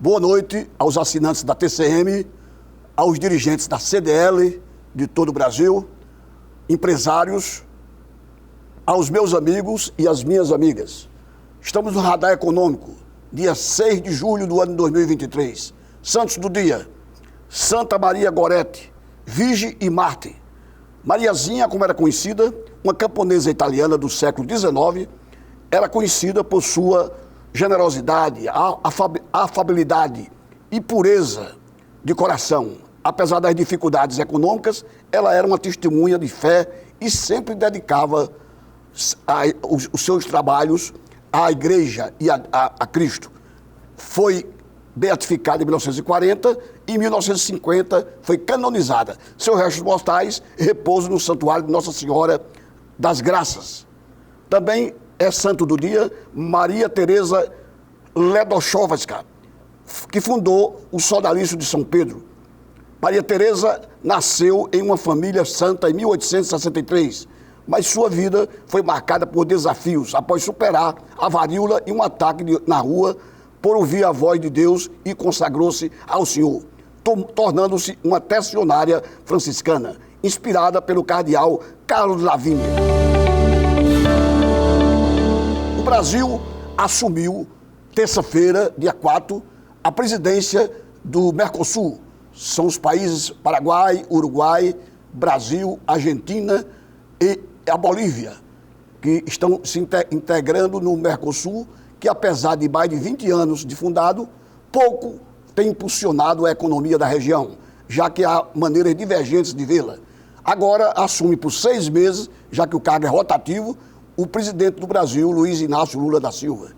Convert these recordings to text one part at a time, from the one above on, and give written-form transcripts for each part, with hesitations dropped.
Boa noite aos assinantes da TCM, aos dirigentes da CDL de todo o Brasil, empresários, aos meus amigos e às minhas amigas. Estamos no Radar Econômico, dia 6 de julho do ano 2023. Santos do dia: Santa Maria Gorete, Virgem e Marte. Mariazinha, como era conhecida, uma camponesa italiana do século XIX, era conhecida por sua generosidade, afabilidade e pureza de coração. Apesar das dificuldades econômicas, ela era uma testemunha de fé e sempre dedicava os seus trabalhos à igreja e a Cristo. Foi beatificada em 1940 e em 1950 foi canonizada. Seus restos mortais repousam no Santuário de Nossa Senhora das Graças. Também é santo do dia Maria Teresa Ledochovska, que fundou o Sodalício de São Pedro. Maria Teresa nasceu em uma família santa em 1863, mas sua vida foi marcada por desafios após superar a varíola e um ataque na rua por ouvir a voz de Deus, e consagrou-se ao Senhor, tornando-se uma tessionária franciscana, inspirada pelo cardeal Carlos Lavigne. O Brasil assumiu, terça-feira, dia 4, a presidência do Mercosul. São os países Paraguai, Uruguai, Brasil, Argentina e a Bolívia, que estão se integrando no Mercosul, que apesar de mais de 20 anos de fundado, pouco tem impulsionado a economia da região, já que há maneiras divergentes de vê-la. Agora assume por 6 meses, já que o cargo é rotativo, o presidente do Brasil, Luiz Inácio Lula da Silva,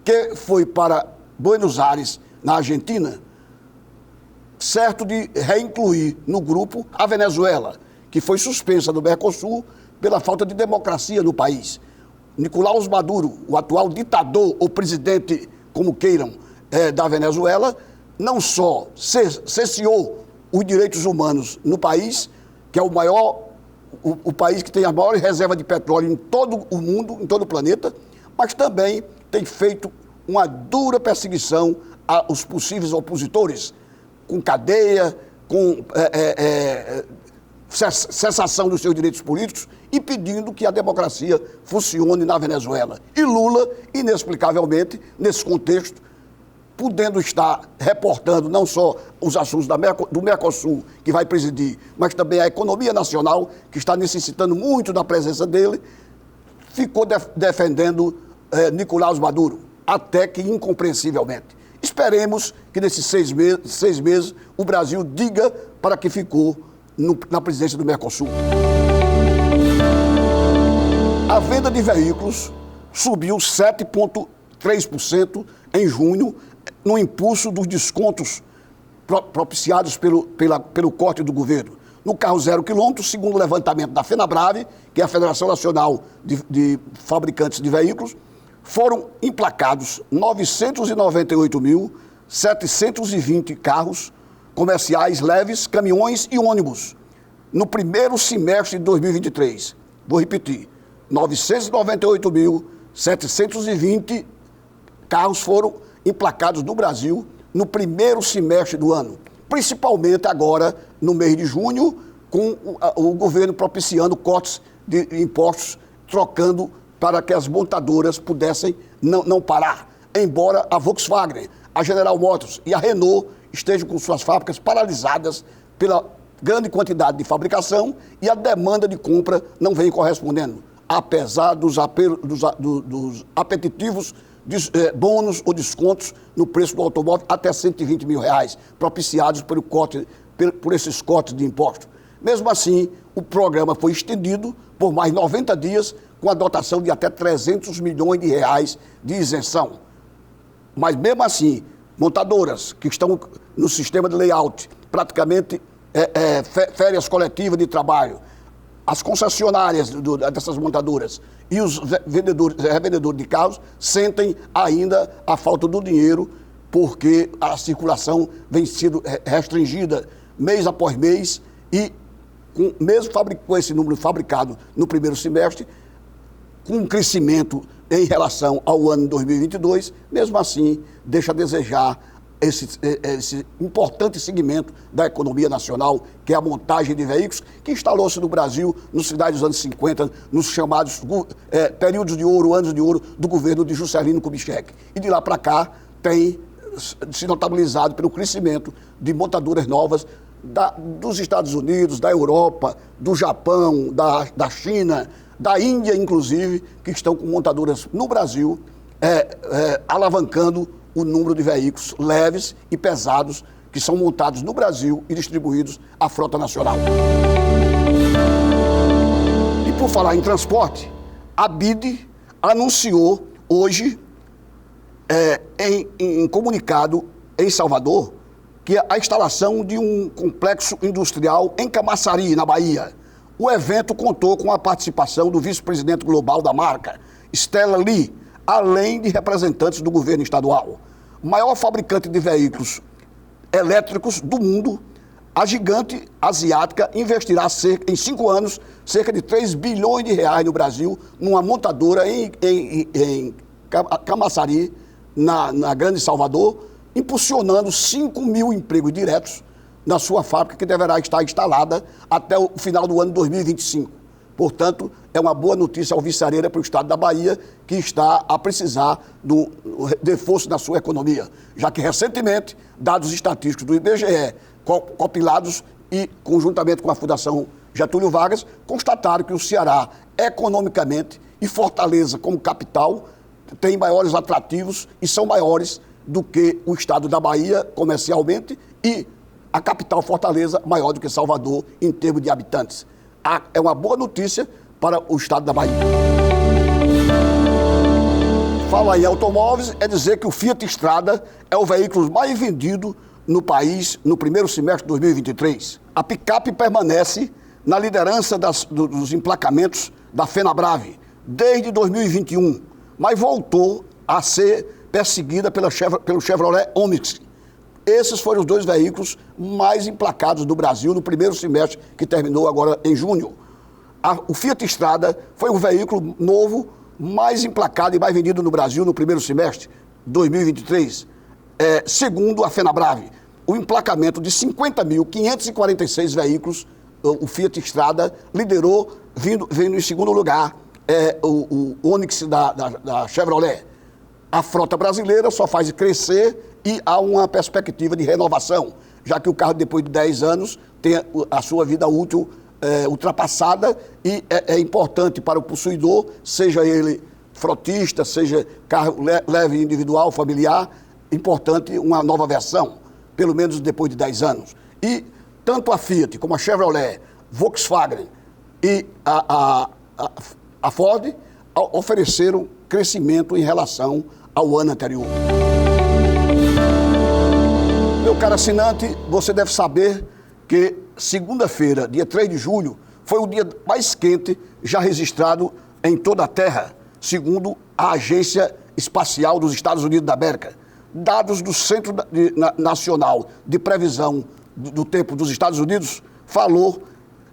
que foi para Buenos Aires, na Argentina, certo de reincluir no grupo a Venezuela, que foi suspensa do Mercosul pela falta de democracia no país. Nicolás Maduro, o atual ditador ou presidente, como queiram, da Venezuela, não só cesseou os direitos humanos no país, que é o país que tem a maior reserva de petróleo em todo o mundo, em todo o planeta, mas também tem feito uma dura perseguição aos possíveis opositores, com cadeia, com cessação dos seus direitos políticos e pedindo que a democracia funcione na Venezuela. E Lula, inexplicavelmente, nesse contexto, podendo estar reportando não só os assuntos do Mercosul, que vai presidir, mas também a economia nacional, que está necessitando muito da presença dele, ficou defendendo Nicolás Maduro, até que incompreensivelmente. Esperemos que nesses 6 meses o Brasil diga para que ficou na presidência do Mercosul. A venda de veículos subiu 7,3% em junho, no impulso dos descontos propiciados pelo corte do governo. No carro 0 km, segundo o levantamento da FenaBrave, que é a Federação Nacional de Fabricantes de Veículos, foram emplacados 998.720 carros comerciais leves, caminhões e ônibus no primeiro semestre de 2023. Vou repetir, 998.720 carros foram emplacados no Brasil no primeiro semestre do ano, principalmente agora no mês de junho, com o governo propiciando cortes de impostos, trocando para que as montadoras pudessem não parar, embora a Volkswagen, a General Motors e a Renault estejam com suas fábricas paralisadas pela grande quantidade de fabricação e a demanda de compra não vem correspondendo, apesar dos apetitivos bônus ou descontos no preço do automóvel até R$120 mil, propiciados por esses cortes de impostos. Mesmo assim, o programa foi estendido por mais 90 dias, com a dotação de até R$300 milhões de isenção. Mas mesmo assim, montadoras que estão no sistema de layout, praticamente férias coletivas de trabalho, as concessionárias dessas montadoras e os revendedores de carros sentem ainda a falta do dinheiro, porque a circulação vem sendo restringida mês após mês e mesmo com esse número fabricado no primeiro semestre, com um crescimento em relação ao ano 2022, mesmo assim deixa a desejar esse importante segmento da economia nacional, que é a montagem de veículos, que instalou-se no Brasil nos finais dos anos 50, nos chamados períodos de ouro, anos de ouro, do governo de Juscelino Kubitschek. E de lá para cá tem se notabilizado pelo crescimento de montadoras novas dos Estados Unidos, da Europa, do Japão, da China, da Índia, inclusive, que estão com montadoras no Brasil, alavancando o número de veículos leves e pesados que são montados no Brasil e distribuídos à frota nacional. E por falar em transporte, a BID anunciou hoje, em comunicado em Salvador, que a instalação de um complexo industrial em Camaçari, na Bahia. O evento contou com a participação do vice-presidente global da marca, Stella Lee, além de representantes do governo estadual. Maior fabricante de veículos elétricos do mundo, a gigante asiática investirá em 5 anos cerca de 3 bilhões de reais no Brasil, numa montadora em Camaçari, na Grande Salvador, impulsionando 5 mil empregos diretos na sua fábrica, que deverá estar instalada até o final do ano de 2025. Portanto, é uma boa notícia alvissareira para o estado da Bahia, que está a precisar do reforço na sua economia, já que recentemente, dados estatísticos do IBGE, compilados e conjuntamente com a Fundação Getúlio Vargas, constataram que o Ceará, economicamente, e Fortaleza como capital, tem maiores atrativos e são maiores do que o estado da Bahia, comercialmente, e a capital Fortaleza maior do que Salvador em termos de habitantes. É uma boa notícia para o estado da Bahia. Falar em automóveis é dizer que o Fiat Strada é o veículo mais vendido no país no primeiro semestre de 2023. A picape permanece na liderança dos emplacamentos da Fenabrave desde 2021, mas voltou a ser perseguida pelo Chevrolet Onix. Esses foram os 2 veículos mais emplacados do Brasil no primeiro semestre, que terminou agora em junho. O Fiat Strada foi o veículo novo mais emplacado e mais vendido no Brasil no primeiro semestre de 2023, segundo a Fenabrave. O emplacamento de 50.546 veículos, o Fiat Strada liderou, vindo em segundo lugar, o Onix da Chevrolet. A frota brasileira só faz crescer e há uma perspectiva de renovação, já que o carro, depois de 10 anos, tem a sua vida útil ultrapassada e é importante para o possuidor, seja ele frotista, seja carro leve individual, familiar, importante uma nova versão, pelo menos depois de 10 anos. E tanto a Fiat como a Chevrolet, Volkswagen e a Ford ofereceram crescimento em relação ao ano anterior. Meu caro assinante, você deve saber que segunda-feira, dia 3 de julho, foi o dia mais quente já registrado em toda a Terra, segundo a Agência Espacial dos Estados Unidos da América. Dados do Centro Nacional de Previsão do Tempo dos Estados Unidos falou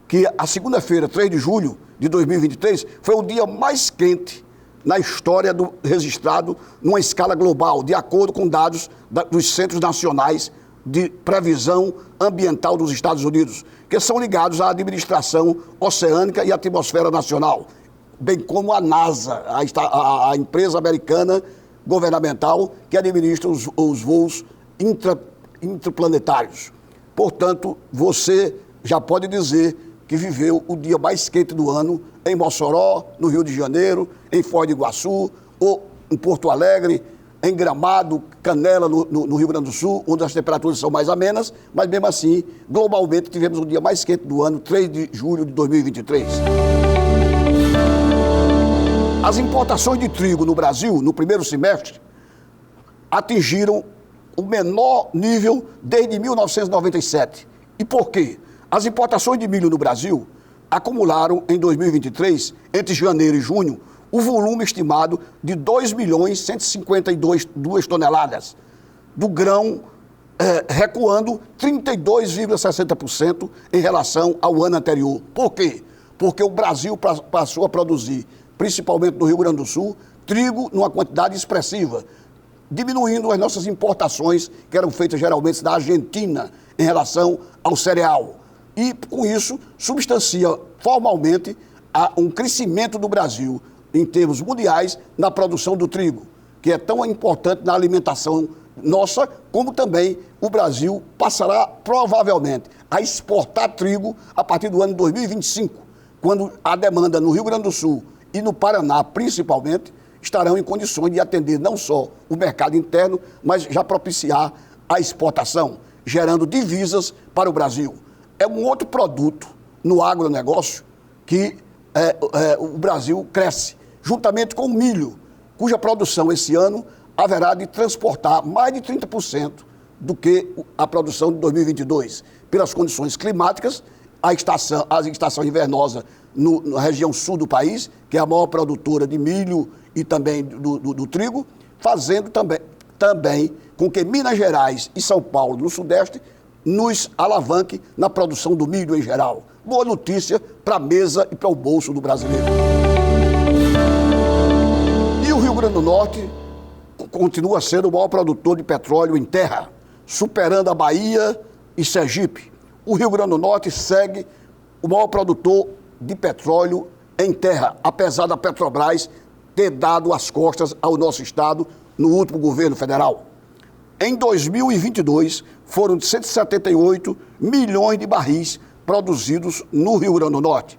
que a segunda-feira, 3 de julho de 2023, foi o dia mais quente na história registrado numa escala global, de acordo com dados dos Centros Nacionais de Previsão Ambiental dos Estados Unidos, que são ligados à Administração Oceânica e Atmosfera Nacional, bem como a NASA, a empresa americana governamental que administra os voos interplanetários. Portanto, você já pode dizer que viveu o dia mais quente do ano em Mossoró, no Rio de Janeiro, em Foz do Iguaçu, ou em Porto Alegre, em Gramado, Canela, no Rio Grande do Sul, onde as temperaturas são mais amenas, mas mesmo assim, globalmente, tivemos o dia mais quente do ano, 3 de julho de 2023. As importações de trigo no Brasil, no primeiro semestre, atingiram o menor nível desde 1997. E por quê? As importações de milho no Brasil acumularam em 2023, entre janeiro e junho, o volume estimado de 2.152.000 toneladas do grão, recuando 32,60% em relação ao ano anterior. Por quê? Porque o Brasil passou a produzir, principalmente no Rio Grande do Sul, trigo numa quantidade expressiva, diminuindo as nossas importações, que eram feitas geralmente da Argentina, em relação ao cereal. E, com isso, substancia formalmente um crescimento do Brasil, em termos mundiais, na produção do trigo, que é tão importante na alimentação nossa, como também o Brasil passará, provavelmente, a exportar trigo a partir do ano 2025, quando a demanda no Rio Grande do Sul e no Paraná, principalmente, estarão em condições de atender não só o mercado interno, mas já propiciar a exportação, gerando divisas para o Brasil. É um outro produto no agronegócio que o Brasil cresce, juntamente com o milho, cuja produção esse ano haverá de transportar mais de 30% do que a produção de 2022, pelas condições climáticas, a estação invernosa na região sul do país, que é a maior produtora de milho e também do trigo, fazendo também com que Minas Gerais e São Paulo, no Sudeste, nos alavanque na produção do milho em geral. Boa notícia para a mesa e para o bolso do brasileiro. E o Rio Grande do Norte continua sendo o maior produtor de petróleo em terra, superando a Bahia e Sergipe. O Rio Grande do Norte segue o maior produtor de petróleo em terra, apesar da Petrobras ter dado as costas ao nosso estado no último governo federal. Em 2022, foram 178 milhões de barris produzidos no Rio Grande do Norte.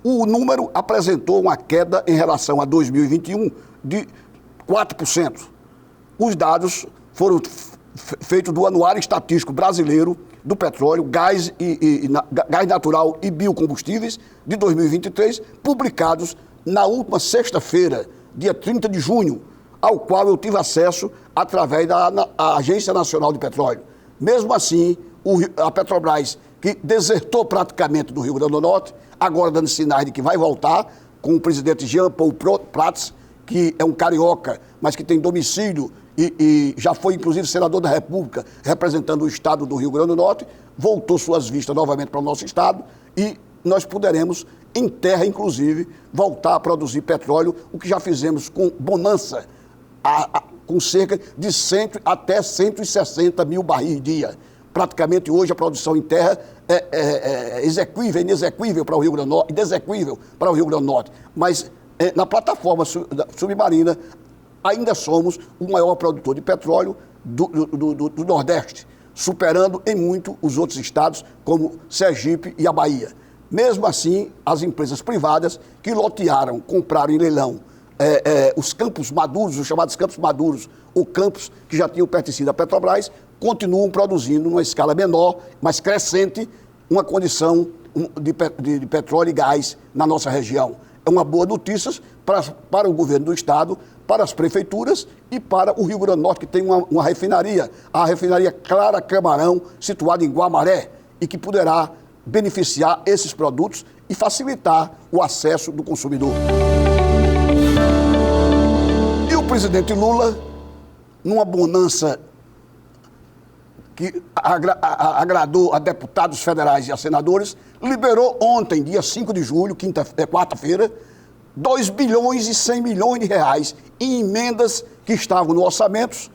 O número apresentou uma queda em relação a 2021 de 4%. Os dados foram feitos do Anuário Estatístico Brasileiro do Petróleo, Gás Natural e Biocombustíveis de 2023, publicados na última sexta-feira, dia 30 de junho, ao qual eu tive acesso através da Agência Nacional de Petróleo. Mesmo assim, a Petrobras, que desertou praticamente do Rio Grande do Norte, agora dando sinais de que vai voltar, com o presidente Jean Paul Prats, que é um carioca, mas que tem domicílio e já foi, inclusive, senador da República, representando o estado do Rio Grande do Norte, voltou suas vistas novamente para o nosso estado e nós poderemos, em terra, inclusive, voltar a produzir petróleo, o que já fizemos com Bonança, com cerca de 100 até 160 mil barris dia. Praticamente hoje a produção em terra é exequível, inexequível para o Rio Grande do Norte, inexequível para o Rio Grande do Norte. Mas na plataforma submarina ainda somos o maior produtor de petróleo do Nordeste, superando em muito os outros estados, como Sergipe e a Bahia. Mesmo assim, as empresas privadas que lotearam, compraram em leilão os campos maduros, os chamados campos maduros, ou campos que já tinham pertencido à Petrobras, continuam produzindo numa escala menor, mas crescente, uma condição de petróleo e gás na nossa região. É uma boa notícia para o governo do estado, para as prefeituras e para o Rio Grande do Norte, que tem uma refinaria, a refinaria Clara Camarão, situada em Guamaré, e que poderá beneficiar esses produtos e facilitar o acesso do consumidor. E o presidente Lula, numa bonança que agradou a deputados federais e a senadores, liberou ontem, dia 5 de julho, quarta-feira, 2 bilhões e 100 milhões de reais em emendas que estavam no orçamento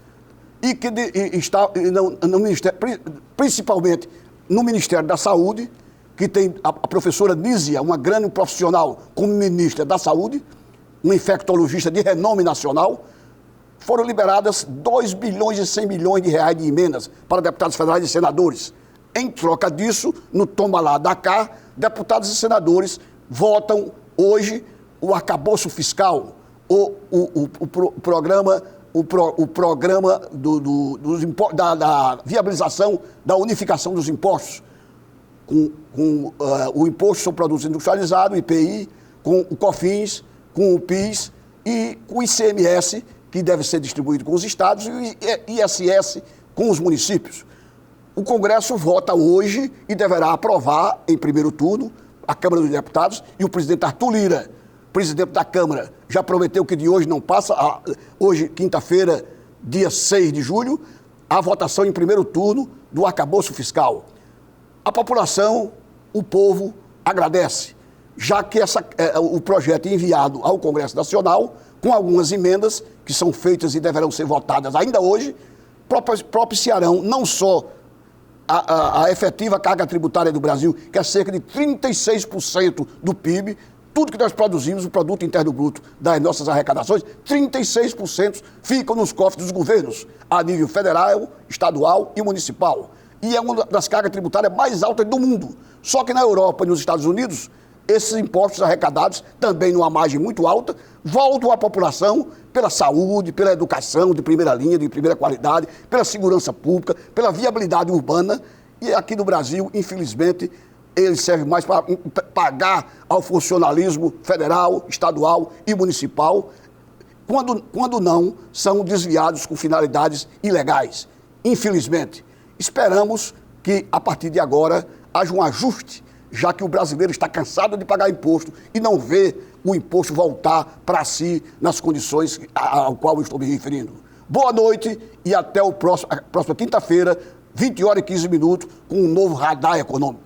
e que no Ministério, principalmente no Ministério da Saúde, que tem a professora Nízia, uma grande profissional como ministra da Saúde, uma infectologista de renome nacional. Foram liberadas 2 bilhões e 100 milhões de reais de emendas para deputados federais e senadores. Em troca disso, no toma lá da cá, deputados e senadores votam hoje o arcabouço fiscal, o programa da viabilização da unificação dos impostos, com o Imposto sobre Produtos Industrializados, o IPI, com o COFINS, com o PIS e com o ICMS, que deve ser distribuído com os estados, e o ISS com os municípios. O Congresso vota hoje e deverá aprovar, em primeiro turno, a Câmara dos Deputados, e o presidente Arthur Lira, presidente da Câmara, já prometeu que de hoje não passa, hoje, quinta-feira, dia 6 de julho, a votação em primeiro turno do arcabouço fiscal. A população, o povo, agradece, já que o projeto enviado ao Congresso Nacional com algumas emendas que são feitas e deverão ser votadas ainda hoje, propiciarão não só a efetiva carga tributária do Brasil, que é cerca de 36% do PIB, tudo que nós produzimos, o produto interno bruto das nossas arrecadações, 36% ficam nos cofres dos governos, a nível federal, estadual e municipal. E é uma das cargas tributárias mais altas do mundo. Só que na Europa e nos Estados Unidos, esses impostos arrecadados, também numa margem muito alta, voltam à população pela saúde, pela educação de primeira linha, de primeira qualidade, pela segurança pública, pela viabilidade urbana. E aqui no Brasil, infelizmente, ele serve mais para pagar ao funcionalismo federal, estadual e municipal, quando não são desviados com finalidades ilegais. Infelizmente, esperamos que, a partir de agora, haja um ajuste, já que o brasileiro está cansado de pagar imposto e não vê o imposto voltar para si nas condições ao qual eu estou me referindo. Boa noite e até a próxima quinta-feira, 20 horas e 15 minutos, com um novo Radar Econômico.